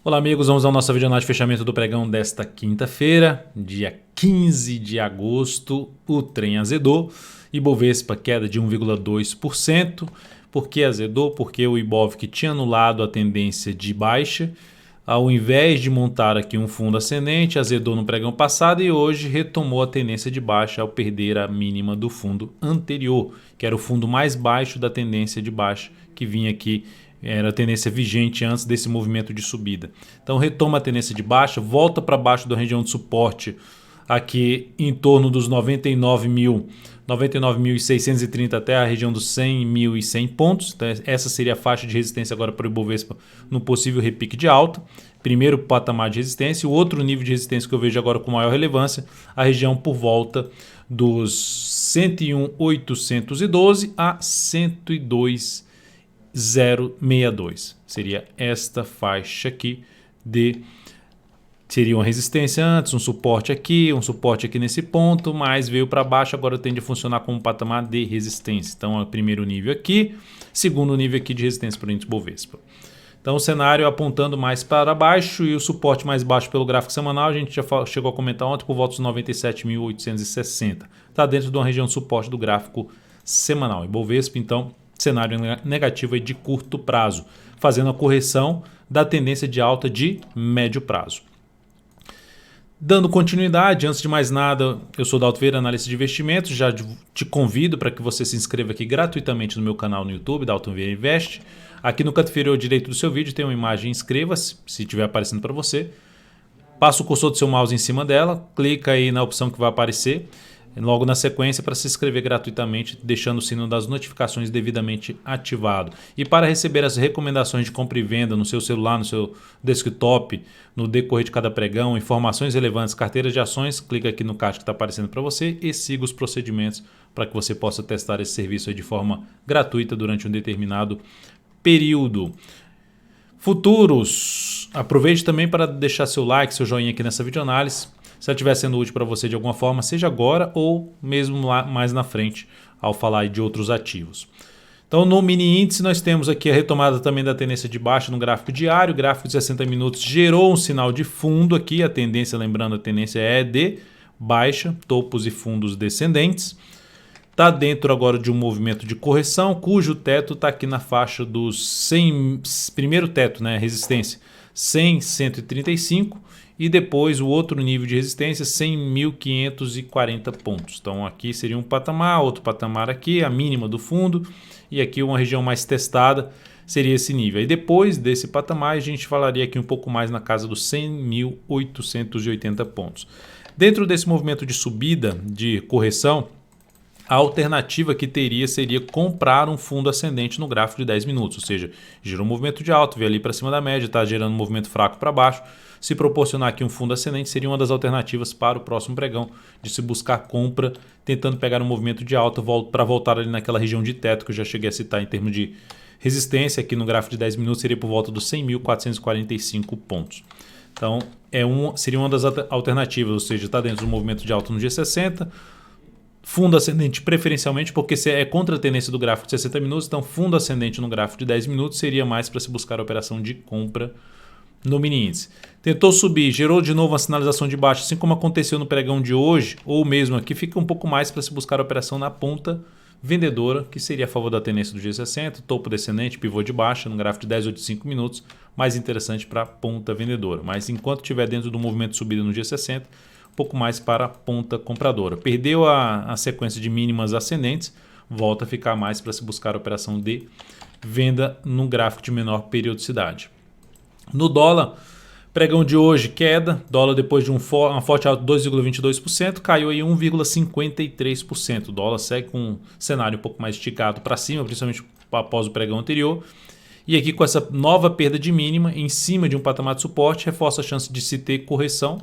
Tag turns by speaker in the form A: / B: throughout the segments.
A: Olá amigos, vamos ao nosso vídeo de fechamento do pregão desta quinta-feira, dia 15 de agosto. O trem azedou, Ibovespa queda de 1,2%. Por que azedou? Porque o Ibov, que tinha anulado a tendência de baixa, ao invés de montar aqui um fundo ascendente, azedou no pregão passado e hoje retomou a tendência de baixa ao perder a mínima do fundo anterior, que era o fundo mais baixo da tendência de baixa que vinha aqui. Era a tendência vigente antes desse movimento de subida. Então retoma a tendência de baixa, volta para baixo da região de suporte aqui em torno dos 99.630 até a região dos 100.100 pontos. Então, essa seria a faixa de resistência agora para o Ibovespa no possível repique de alta. Primeiro patamar de resistência. O outro nível de resistência que eu vejo agora com maior relevância, a região por volta dos 101.812 a 102.062. Seria esta faixa aqui seria uma resistência antes, um suporte aqui nesse ponto, mas veio para baixo, agora tende a funcionar como um patamar de resistência. Então é o primeiro nível aqui, segundo nível aqui de resistência para o índice Bovespa. Então o cenário apontando mais para baixo e o suporte mais baixo pelo gráfico semanal, a gente já chegou a comentar ontem por volta dos 97.860. Está dentro de uma região de suporte do gráfico semanal. Ibovespa, então, cenário negativo de curto prazo, fazendo a correção da tendência de alta de médio prazo. Dando continuidade, antes de mais nada, eu sou Dalto Vieira, analista de investimentos. Já te convido para que você se inscreva aqui gratuitamente no meu canal no YouTube, Dalto Vieira Invest. Aqui no canto inferior direito do seu vídeo tem uma imagem, inscreva-se, se estiver aparecendo para você. Passa o cursor do seu mouse em cima dela, clica aí na opção que vai aparecer logo na sequência para se inscrever gratuitamente, deixando o sino das notificações devidamente ativado. E para receber as recomendações de compra e venda no seu celular, no seu desktop, no decorrer de cada pregão, informações relevantes, carteiras de ações, clica aqui no card que está aparecendo para você e siga os procedimentos para que você possa testar esse serviço aí de forma gratuita durante um determinado período. Futuros, aproveite também para deixar seu like, seu joinha aqui nessa videoanálise. Se ela estiver sendo útil para você de alguma forma, seja agora ou mesmo lá mais na frente, ao falar de outros ativos. Então, no mini índice, nós temos aqui a retomada também da tendência de baixa no gráfico diário. O gráfico de 60 minutos gerou um sinal de fundo aqui. A tendência, lembrando, a tendência é de baixa, topos e fundos descendentes. Está dentro agora de um movimento de correção, cujo teto está aqui na faixa dos 100, primeiro teto, né, resistência, 100.135. E depois o outro nível de resistência, 100.540 pontos. Então aqui seria um patamar, outro patamar aqui, a mínima do fundo. E aqui uma região mais testada seria esse nível. E depois desse patamar a gente falaria aqui um pouco mais na casa dos 100.880 pontos. Dentro desse movimento de subida, de correção, a alternativa que teria seria comprar um fundo ascendente no gráfico de 10 minutos. Ou seja, gerou um movimento de alta, veio ali para cima da média, está gerando um movimento fraco para baixo. Se proporcionar aqui um fundo ascendente seria uma das alternativas para o próximo pregão, de se buscar compra, tentando pegar um movimento de alta para voltar ali naquela região de teto que eu já cheguei a citar em termos de resistência. Aqui no gráfico de 10 minutos seria por volta dos 100.445 pontos. Então seria uma das alternativas, ou seja, está dentro do movimento de alta no G60, fundo ascendente preferencialmente, porque é contra a tendência do gráfico de 60 minutos, então fundo ascendente no gráfico de 10 minutos seria mais para se buscar a operação de compra no mini índice. Tentou subir, gerou de novo uma sinalização de baixa, assim como aconteceu no pregão de hoje, ou mesmo aqui, fica um pouco mais para se buscar a operação na ponta vendedora, que seria a favor da tendência do G60, topo descendente, pivô de baixa, no gráfico de 10 ou de 5 minutos, mais interessante para a ponta vendedora. Mas enquanto estiver dentro do movimento de subida no G60, um pouco mais para a ponta compradora. Perdeu a sequência de mínimas ascendentes, volta a ficar mais para se buscar a operação de venda no gráfico de menor periodicidade. No dólar, pregão de hoje, queda. Dólar depois de uma forte alta de 2,22%, caiu aí 1,53%. O dólar segue com um cenário um pouco mais esticado para cima, principalmente após o pregão anterior. E aqui com essa nova perda de mínima em cima de um patamar de suporte, reforça a chance de se ter correção.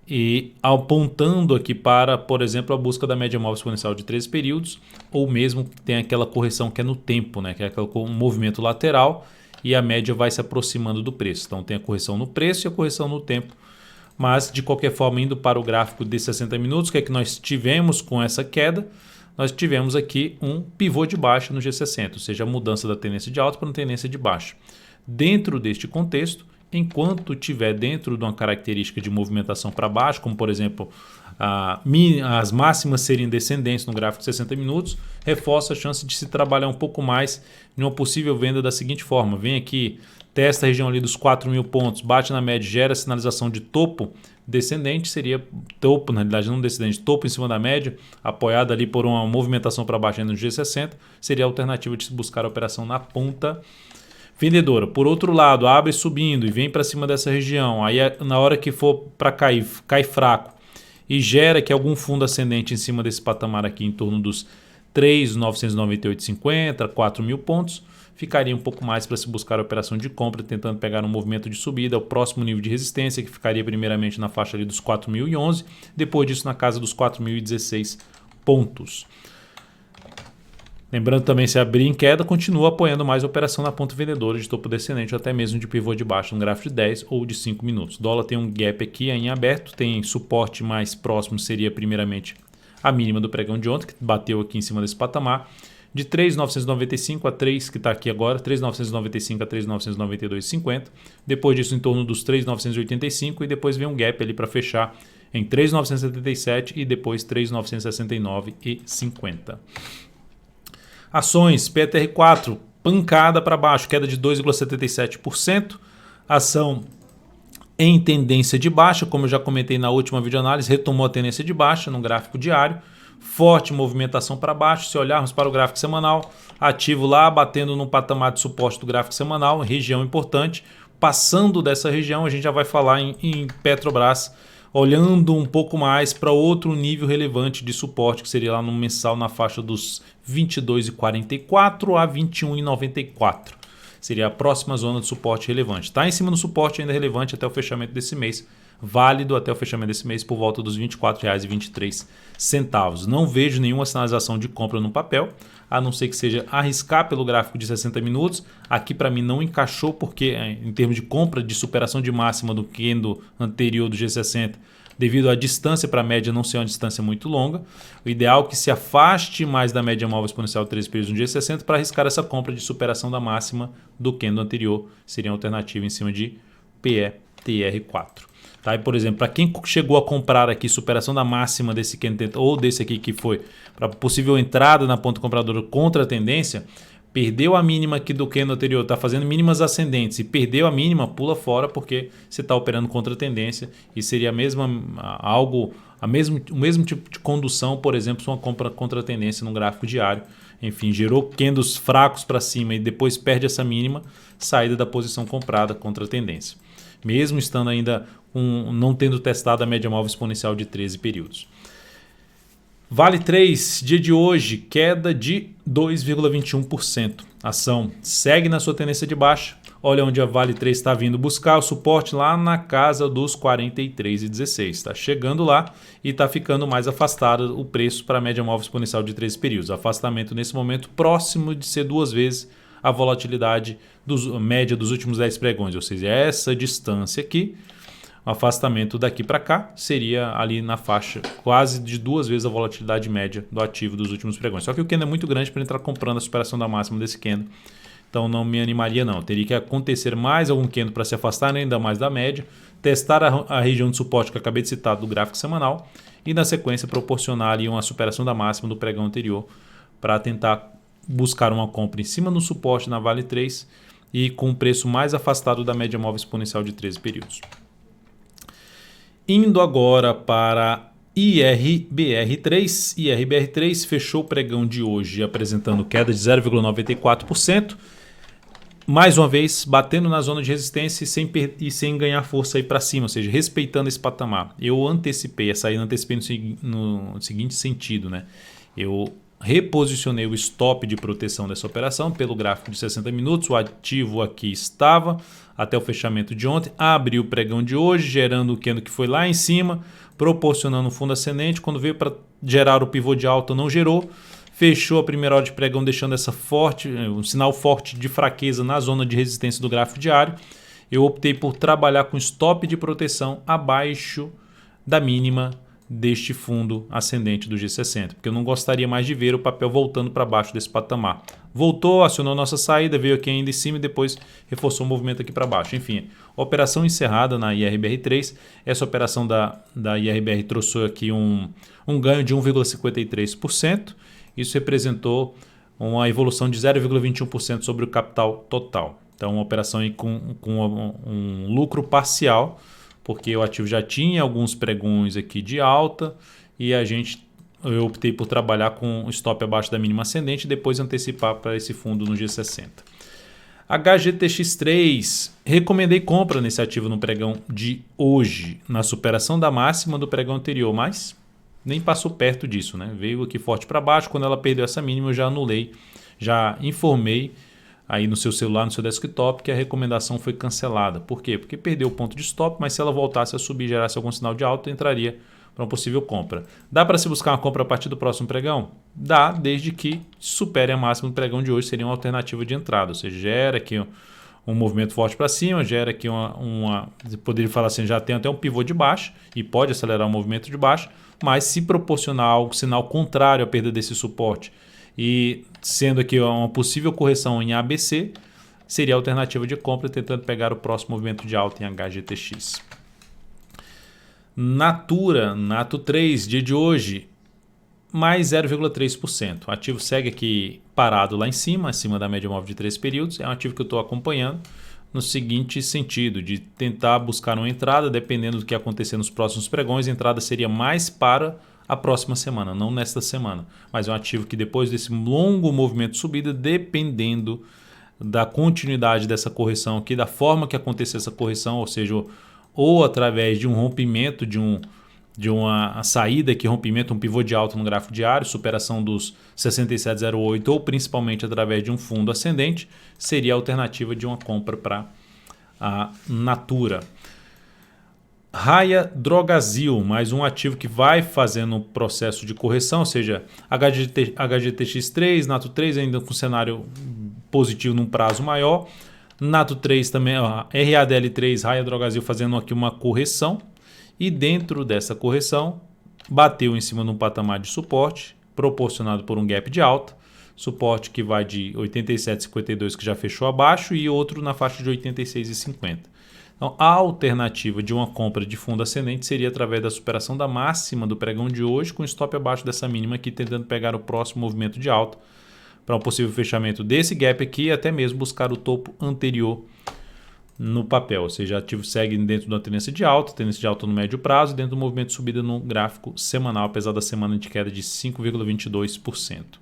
A: E apontando aqui para, por exemplo, a busca da média móvel exponencial de 13 períodos, ou mesmo tem aquela correção que é no tempo, né, que é aquele movimento lateral, e a média vai se aproximando do preço. Então tem a correção no preço e a correção no tempo. Mas de qualquer forma, indo para o gráfico de 60 minutos, o que é que nós tivemos com essa queda? Nós tivemos aqui um pivô de baixa no G60, ou seja, a mudança da tendência de alta para uma tendência de baixa. Dentro deste contexto, enquanto estiver dentro de uma característica de movimentação para baixo, como por exemplo as máximas serem descendentes no gráfico de 60 minutos, reforça a chance de se trabalhar um pouco mais em uma possível venda da seguinte forma: vem aqui, testa a região ali dos 4.000 pontos, bate na média, gera sinalização de topo descendente, seria topo, na realidade não descendente, topo em cima da média, apoiado ali por uma movimentação para baixo no G60, seria a alternativa de se buscar a operação na ponta vendedora. Por outro lado, abre subindo e vem para cima dessa região, aí na hora que for para cair, cai fraco e gera aqui algum fundo ascendente em cima desse patamar aqui em torno dos 3.998,50, 4.000 pontos, ficaria um pouco mais para se buscar a operação de compra, tentando pegar um movimento de subida, o próximo nível de resistência, que ficaria primeiramente na faixa ali dos 4.011, depois disso na casa dos 4.016 pontos. Lembrando também, se abrir em queda, continua apoiando mais a operação na ponta vendedora de topo descendente, ou até mesmo de pivô de baixo no gráfico de 10 ou de 5 minutos. O dólar tem um gap aqui em aberto, tem suporte mais próximo, seria primeiramente a mínima do pregão de ontem, que bateu aqui em cima desse patamar, de 3.995 a 3, que está aqui agora, 3.995 a 3.992,50. Depois disso, em torno dos 3.985 e depois vem um gap ali para fechar em 3.977 e depois 3.969,50. Ações, PTR4, pancada para baixo, queda de 2,77%. Ação em tendência de baixa, como eu já comentei na última videoanálise, retomou a tendência de baixa no gráfico diário. Forte movimentação para baixo. Se olharmos para o gráfico semanal, ativo lá, batendo no patamar de suporte do gráfico semanal, região importante. Passando dessa região, a gente já vai falar em Petrobras, olhando um pouco mais para outro nível relevante de suporte, que seria lá no mensal na faixa dos 22,44 a 21,94. Seria a próxima zona de suporte relevante. Está em cima do suporte ainda relevante até o fechamento desse mês, válido até o fechamento desse mês por volta dos R$ 24,23. Não vejo nenhuma sinalização de compra no papel, a não ser que seja arriscar pelo gráfico de 60 minutos. Aqui para mim não encaixou, porque em termos de compra, de superação de máxima do candle anterior do G60, devido à distância para a média não ser uma distância muito longa, o ideal é que se afaste mais da média móvel exponencial de 13 períodos no G60 para arriscar essa compra de superação da máxima do candle anterior. Seria uma alternativa em cima de PETR4. Tá? E, por exemplo, para quem chegou a comprar aqui superação da máxima desse candle ou desse aqui que foi para possível entrada na ponta compradora contra a tendência, perdeu a mínima aqui do candle anterior, está fazendo mínimas ascendentes e perdeu a mínima, pula fora, porque você está operando contra a tendência e seria o mesmo tipo de condução, por exemplo, se uma compra contra a tendência no gráfico diário. Enfim, gerou candles fracos para cima e depois perde essa mínima, saída da posição comprada contra a tendência. Mesmo estando ainda não tendo testado a média móvel exponencial de 13 períodos. Vale 3, dia de hoje, queda de 2,21%. Ação segue na sua tendência de baixa. Olha onde a Vale 3 está vindo buscar o suporte lá na casa dos 43,16. Está chegando lá e está ficando mais afastado o preço para a média móvel exponencial de 13 períodos. Afastamento nesse momento próximo de ser 2 vezes a volatilidade média dos últimos 10 pregões. Ou seja, essa distância aqui, o afastamento daqui para cá seria ali na faixa quase de 2 vezes a volatilidade média do ativo dos últimos pregões. Só que o candle é muito grande para entrar comprando a superação da máxima desse candle. Então não me animaria não. Teria que acontecer mais algum candle para se afastar ainda mais da média, testar a região de suporte que eu acabei de citar do gráfico semanal e na sequência proporcionar ali uma superação da máxima do pregão anterior para tentar buscar uma compra em cima do suporte na Vale 3 e com um preço mais afastado da média móvel exponencial de 13 períodos. Indo agora para IRBR3. IRBR3 fechou o pregão de hoje apresentando queda de 0,94%. Mais uma vez, batendo na zona de resistência e sem ganhar força aí para cima, ou seja, respeitando esse patamar. Eu antecipei a saída, no seguinte sentido, né? Eu reposicionei o stop de proteção dessa operação pelo gráfico de 60 minutos. O ativo aqui estava até o fechamento de ontem, abriu o pregão de hoje, gerando o candle que foi lá em cima, proporcionando um fundo ascendente. Quando veio para gerar o pivô de alta, não gerou. Fechou a primeira hora de pregão, deixando um sinal forte de fraqueza na zona de resistência do gráfico diário. Eu optei por trabalhar com stop de proteção abaixo da mínima deste fundo ascendente do G60, porque eu não gostaria mais de ver o papel voltando para baixo desse patamar. Voltou, acionou nossa saída, veio aqui ainda em cima e depois reforçou o movimento aqui para baixo. Enfim, operação encerrada na IRBR3. Essa operação da IRBR trouxe aqui um ganho de 1,53%. Isso representou uma evolução de 0,21% sobre o capital total. Então, uma operação aí com um lucro parcial, porque o ativo já tinha alguns pregões aqui de alta e eu optei por trabalhar com stop abaixo da mínima ascendente e depois antecipar para esse fundo no G60. HGTX3, recomendei compra nesse ativo no pregão de hoje, na superação da máxima do pregão anterior, mas nem passou perto disso, né? Veio aqui forte para baixo, quando ela perdeu essa mínima eu já anulei, já informei aí no seu celular, no seu desktop, que a recomendação foi cancelada. Por quê? Porque perdeu o ponto de stop, mas se ela voltasse a subir e gerasse algum sinal de alta, entraria para uma possível compra. Dá para se buscar uma compra a partir do próximo pregão? Dá, desde que supere a máxima do pregão de hoje, seria uma alternativa de entrada. Ou seja, gera aqui um movimento forte para cima, gera aqui você poderia falar assim, já tem até um pivô de baixa e pode acelerar o movimento de baixa, mas se proporcionar algo, sinal contrário à perda desse suporte, e sendo aqui uma possível correção em ABC, seria a alternativa de compra tentando pegar o próximo movimento de alta em HGTX. Nato 3, dia de hoje, mais 0,3%. O ativo segue aqui parado lá em cima, acima da média móvel de 3 períodos. É um ativo que eu estou acompanhando no seguinte sentido, de tentar buscar uma entrada, dependendo do que acontecer nos próximos pregões, a entrada seria mais para a próxima semana, não nesta semana. Mas é um ativo que depois desse longo movimento de subida, dependendo da continuidade dessa correção aqui, da forma que acontecer essa correção, ou seja, ou através de um rompimento, de uma saída aqui, rompimento, um pivô de alta no gráfico diário, superação dos 67,08 ou principalmente através de um fundo ascendente, seria a alternativa de uma compra para a Natura. Raia Drogasil, mais um ativo que vai fazendo um processo de correção, ou seja, HGTX3, Nato 3 ainda com cenário positivo num prazo maior, Nato 3 também, RADL3, Raia Drogasil fazendo aqui uma correção e dentro dessa correção bateu em cima de um patamar de suporte proporcionado por um gap de alta, suporte que vai de 87,52 que já fechou abaixo e outro na faixa de 86,50. Então, a alternativa de uma compra de fundo ascendente seria através da superação da máxima do pregão de hoje, com stop abaixo dessa mínima aqui, tentando pegar o próximo movimento de alta para um possível fechamento desse gap aqui e até mesmo buscar o topo anterior no papel. Ou seja, o ativo segue dentro da tendência de alta no médio prazo, dentro do movimento de subida no gráfico semanal, apesar da semana de queda de 5,22%.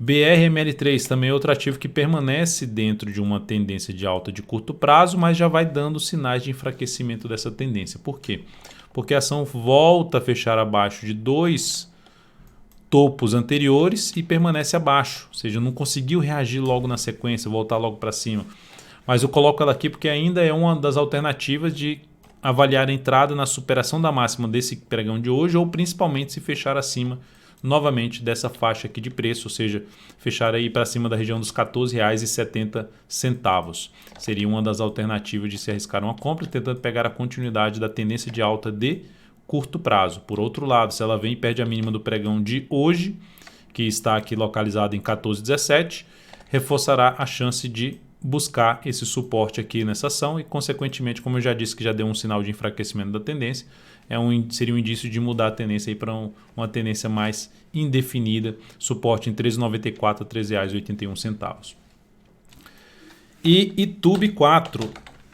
A: BRML3 também é outro ativo que permanece dentro de uma tendência de alta de curto prazo, mas já vai dando sinais de enfraquecimento dessa tendência. Por quê? Porque a ação volta a fechar abaixo de dois topos anteriores e permanece abaixo, ou seja, não conseguiu reagir logo na sequência, voltar logo para cima. Mas eu coloco ela aqui porque ainda é uma das alternativas de avaliar a entrada na superação da máxima desse pregão de hoje ou principalmente se fechar acima novamente dessa faixa aqui de preço, ou seja, fechar aí para cima da região dos R$ 14,70. Seria uma das alternativas de se arriscar uma compra, tentando pegar a continuidade da tendência de alta de curto prazo. Por outro lado, se ela vem e perde a mínima do pregão de hoje, que está aqui localizado em 14,17, reforçará a chance de buscar esse suporte aqui nessa ação e, consequentemente, como eu já disse que já deu um sinal de enfraquecimento da tendência, seria um indício de mudar a tendência aí para uma tendência mais indefinida, suporte em R$ 13,94 a R$ 13,81. E Itube 4,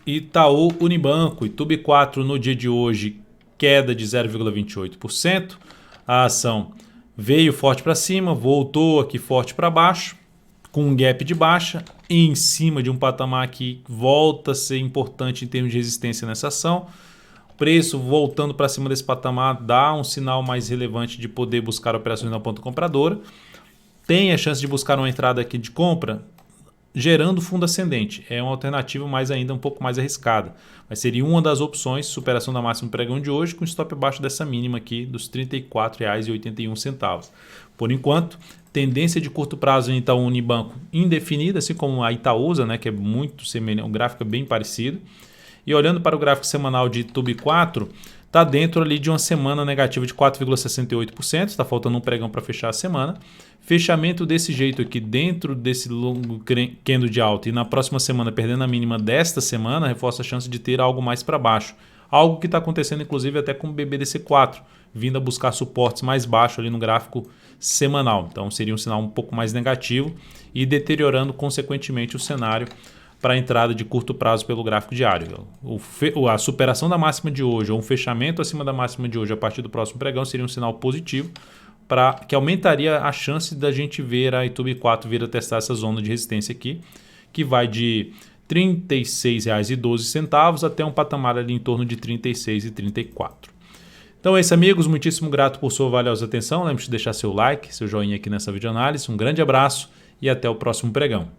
A: Itaú Unibanco, Itube 4 no dia de hoje, queda de 0,28%, a ação veio forte para cima, voltou aqui forte para baixo, com um gap de baixa, em cima de um patamar que volta a ser importante em termos de resistência nessa ação. Preço voltando para cima desse patamar dá um sinal mais relevante de poder buscar operações na ponta compradora. Tem a chance de buscar uma entrada aqui de compra gerando fundo ascendente. É uma alternativa mais ainda um pouco mais arriscada. Mas seria uma das opções, superação da máxima do pregão de hoje com stop abaixo dessa mínima aqui dos R$ 34,81. Por enquanto, tendência de curto prazo em Itaú Unibanco indefinida, assim como a Itaúsa, né, que é muito semelhante, o gráfico é bem parecido. E olhando para o gráfico semanal de TUB4, está dentro ali de uma semana negativa de 4,68%, está faltando um pregão para fechar a semana. Fechamento desse jeito aqui dentro desse longo candle de alta e na próxima semana perdendo a mínima desta semana, reforça a chance de ter algo mais para baixo. Algo que está acontecendo inclusive até com o BBDC4, vindo a buscar suportes mais baixos ali no gráfico semanal. Então seria um sinal um pouco mais negativo e deteriorando consequentemente o cenário para a entrada de curto prazo pelo gráfico diário. A superação da máxima de hoje ou um fechamento acima da máxima de hoje a partir do próximo pregão seria um sinal positivo que aumentaria a chance da gente ver a TUB4 vir a testar essa zona de resistência aqui, que vai de R$ 36,12 até um patamar ali em torno de R$ 36,34. Então é isso, amigos. Muitíssimo grato por sua valiosa atenção. Lembre-se de deixar seu like, seu joinha aqui nessa videoanálise. Um grande abraço e até o próximo pregão.